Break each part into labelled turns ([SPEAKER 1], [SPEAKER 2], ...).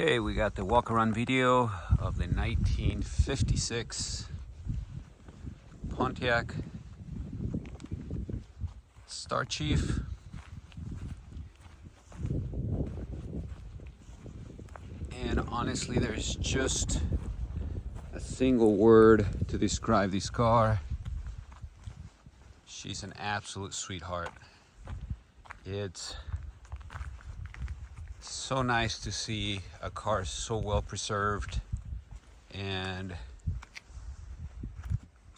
[SPEAKER 1] Okay, we got the walk-around video of the 1956 Pontiac Star Chief. And honestly, there's just a single word to describe this car. She's an absolute sweetheart. It's so nice to see a car so well preserved, and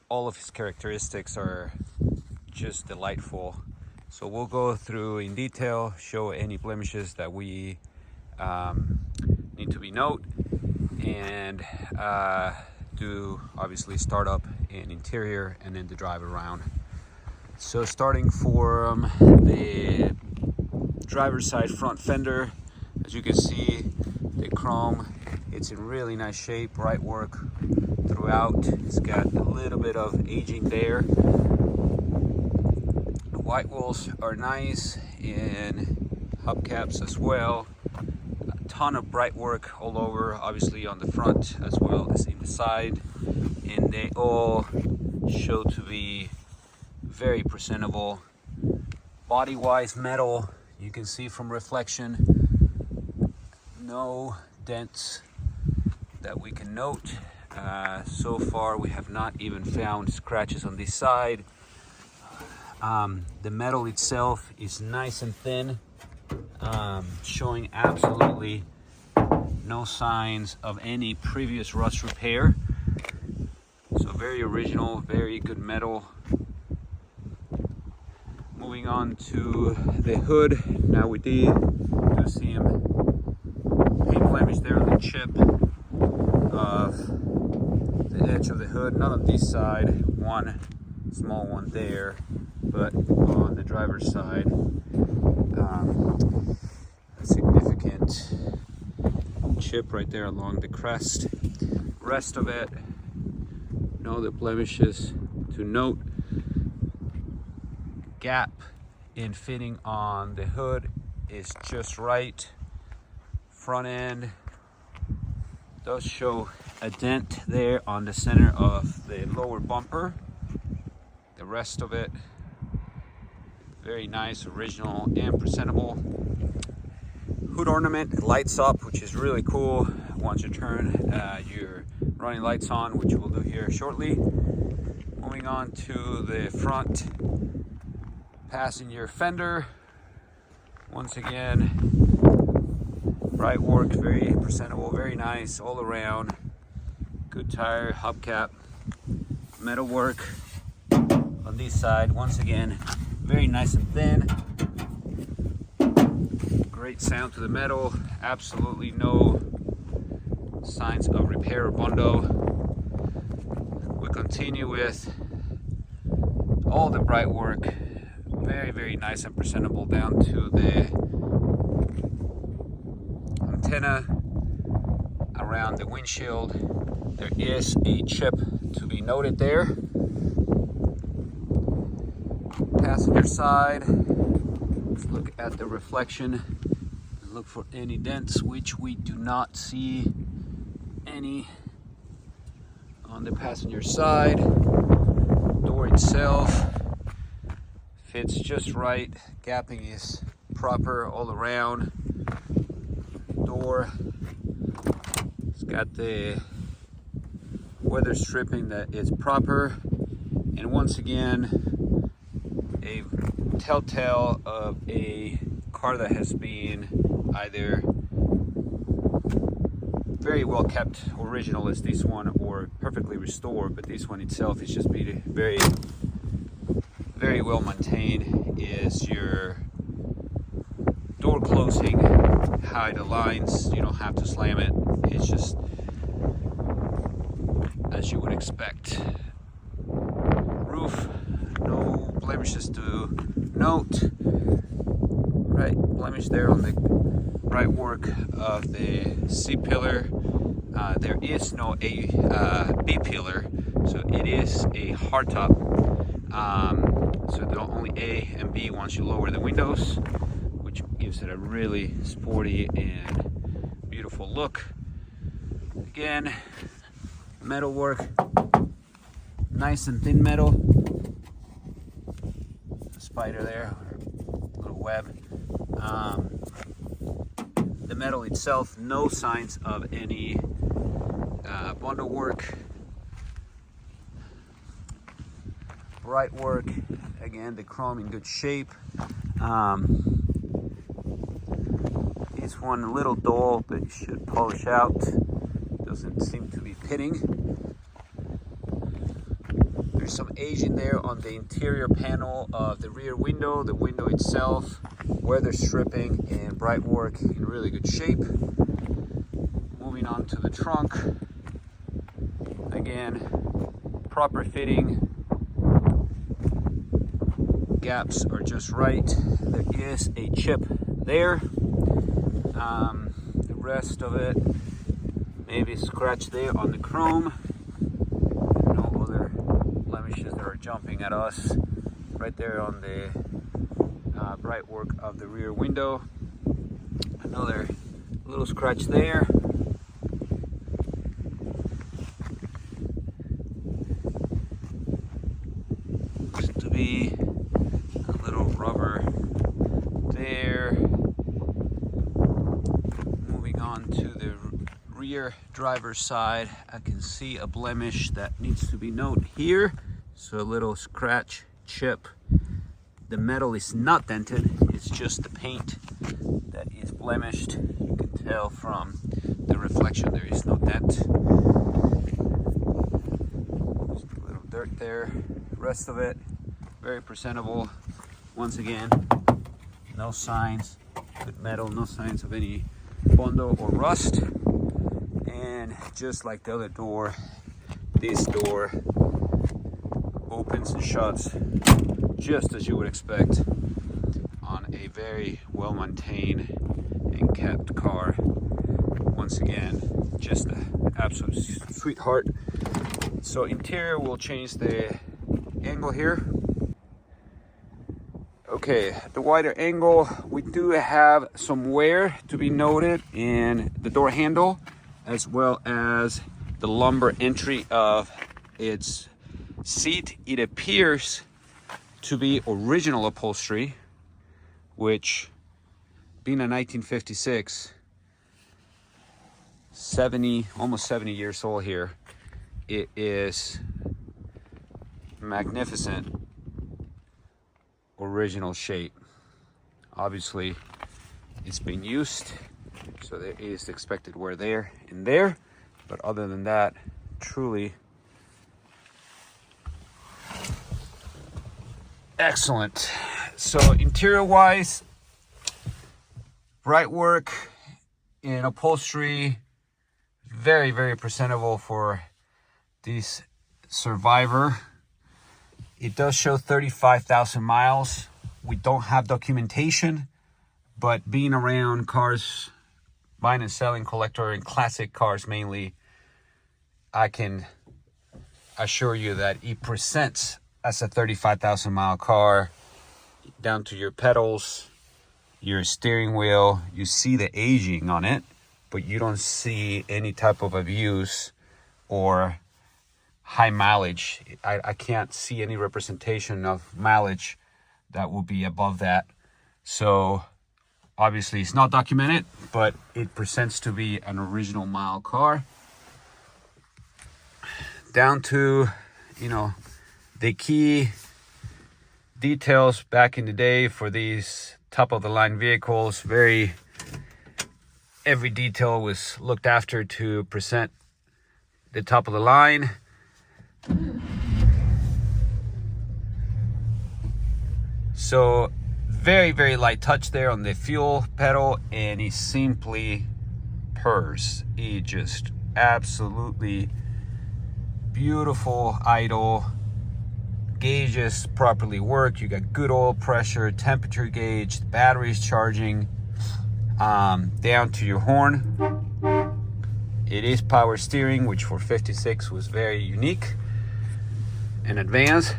[SPEAKER 1] all of its characteristics are just delightful. So we'll go through in detail, show any blemishes that we need to be note, and do obviously start up and interior and then the drive around. So starting from the driver's side front fender, as you can see, the chrome, it's in really nice shape, bright work throughout. It's got a little bit of aging there. The white walls are nice, and hubcaps as well. A ton of bright work all over, obviously on the front as well as in the side, and they all show to be very presentable. Body-wise, metal, you can see from reflection, no dents that we can note. So far we have not even found scratches on this side. The metal itself is nice and thin, showing absolutely no signs of any previous rust repair. So very original, very good metal. Moving on to the hood, now we do see him paint blemish there on the chip of the edge of the hood, not on this side, one small one there, but on the driver's side, a significant chip right there along the crest. Rest of it, no other blemishes to note. Gap in fitting on the hood is just right. Front end does show a dent there on the center of the lower bumper. The rest of it, very nice, original, and presentable. Hood ornament lights up, which is really cool once you turn your running lights on, which we'll do here shortly. Moving on to the front passenger fender. Once again, bright work, very presentable, very nice all around. Good tire, hubcap, metal work on this side. Once again, very nice and thin. Great sound to the metal. Absolutely no signs of repair or bondo. We continue with all the bright work. Very, very nice and presentable down to the antenna around the windshield. There is a chip to be noted there. Passenger side, let's look at the reflection and look for any dents, which we do not see any on the passenger side. Door itself fits just right, gapping is proper all around. Door, it's got the weather stripping that is proper, and once again a telltale of a car that has been either very well kept, original as this one, or perfectly restored, but this one itself is just been very well maintained. Is your door closing, hide the lines, you don't have to slam it, it's just as you would expect. Roof, no blemishes to note. Right, blemish there on the right work of the C pillar. There is no B pillar, so it is a hardtop. So the only A and B once you lower the windows, which gives it a really sporty and beautiful beautiful look. Again, metal work, nice and thin metal. A spider there, or a little web. The metal itself, no signs of any bundle work. Bright work, again, the chrome in good shape. It's one little dull, but it should polish out. Doesn't seem to be pitting. There's some aging there on the interior panel of the rear window, the window itself, weather stripping and bright work in really good shape. Moving on to the trunk. Again, proper fitting. Gaps are just right. There is a chip there. The rest of it, maybe a scratch there on the chrome. No other blemishes that are jumping at us. Right there on the bright work of the rear window. Another little scratch there. Looks to be a little rubber there. Moving on to the rear driver's side, I can see a blemish that needs to be noted here. So a little scratch, chip. The metal is not dented, it's just the paint that is blemished. You can tell from the reflection there is no dent. Just a little dirt there. The rest of it, very presentable. Once again, no signs, good metal, no signs of any bundle or rust. And just like the other door, this door opens and shuts just as you would expect on a very well maintained and kept car. Once again, just an absolute sweetheart. So interior, we'll change the angle here. Okay, at the wider angle, we do have some wear to be noted in the door handle, as well as the lumbar entry of its seat. It appears to be original upholstery, which, being a 1956, almost 70 years old here, it is magnificent original shape. Obviously, it's been used, so there is expected wear there and there, but other than that, truly excellent. So interior wise, bright work in upholstery, very, very presentable for this Survivor. It does show 35,000 miles. We don't have documentation, but being around cars, buying and selling collector and classic cars mainly, I can assure you that it presents as a 35,000 mile car, down to your pedals, your steering wheel. You see the aging on it, but you don't see any type of abuse or high mileage. I can't see any representation of mileage that will be above that. So obviously it's not documented, but it presents to be an original mile car. Down to, the key details back in the day for these top of the line vehicles. Every detail was looked after to present the top of the line. So very, very light touch there on the fuel pedal, and it simply purrs. It just absolutely beautiful idle. Gauges properly work. You got good oil pressure, temperature gauge, the battery's charging. Down to your horn. It is power steering, which for 56 was very unique and advanced.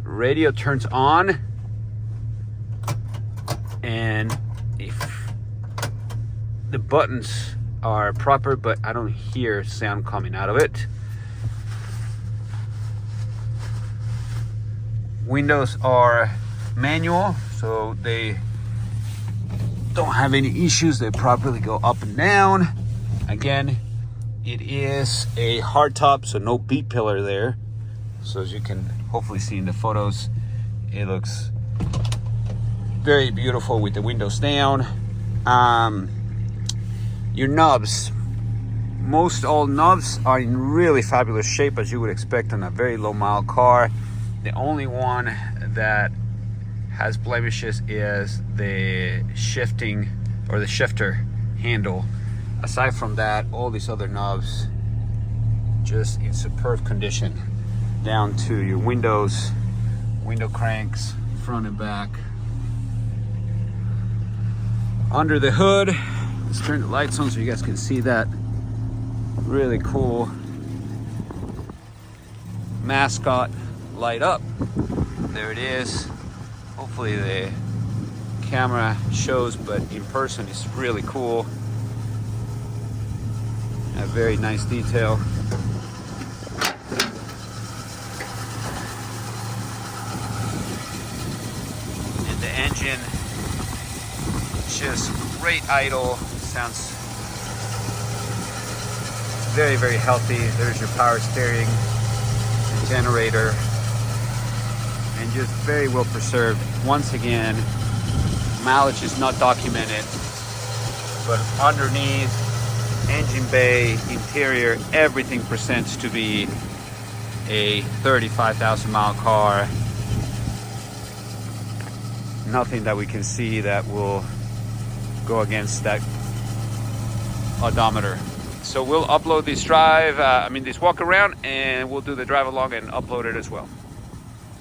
[SPEAKER 1] Radio turns on, and if the buttons are proper, but I don't hear sound coming out of it. Windows are manual, so they don't have any issues. They properly go up and down. Again, it is a hardtop, so no B-pillar there. So as you can hopefully see in the photos, it looks very beautiful with the windows down. Your knobs, most all knobs are in really fabulous shape, as you would expect on a very low mile car. The only one that has blemishes is the shifting or the shifter handle. Aside from that, all these other knobs just in superb condition, down to your windows, window cranks, front and back. Under the hood, let's turn the lights on so you guys can see that. Really cool mascot light up. There it is. Hopefully the camera shows, but in person it's really cool. A very nice detail. And the engine, just great idle, sounds very, very healthy. There's your power steering, generator, and just very well preserved. Once again, mileage is not documented, but underneath, engine bay, interior, everything presents to be a 35,000 mile car. Nothing that we can see that will go against that odometer. So we'll upload this drive, this walk around, and we'll do the drive along and upload it as well.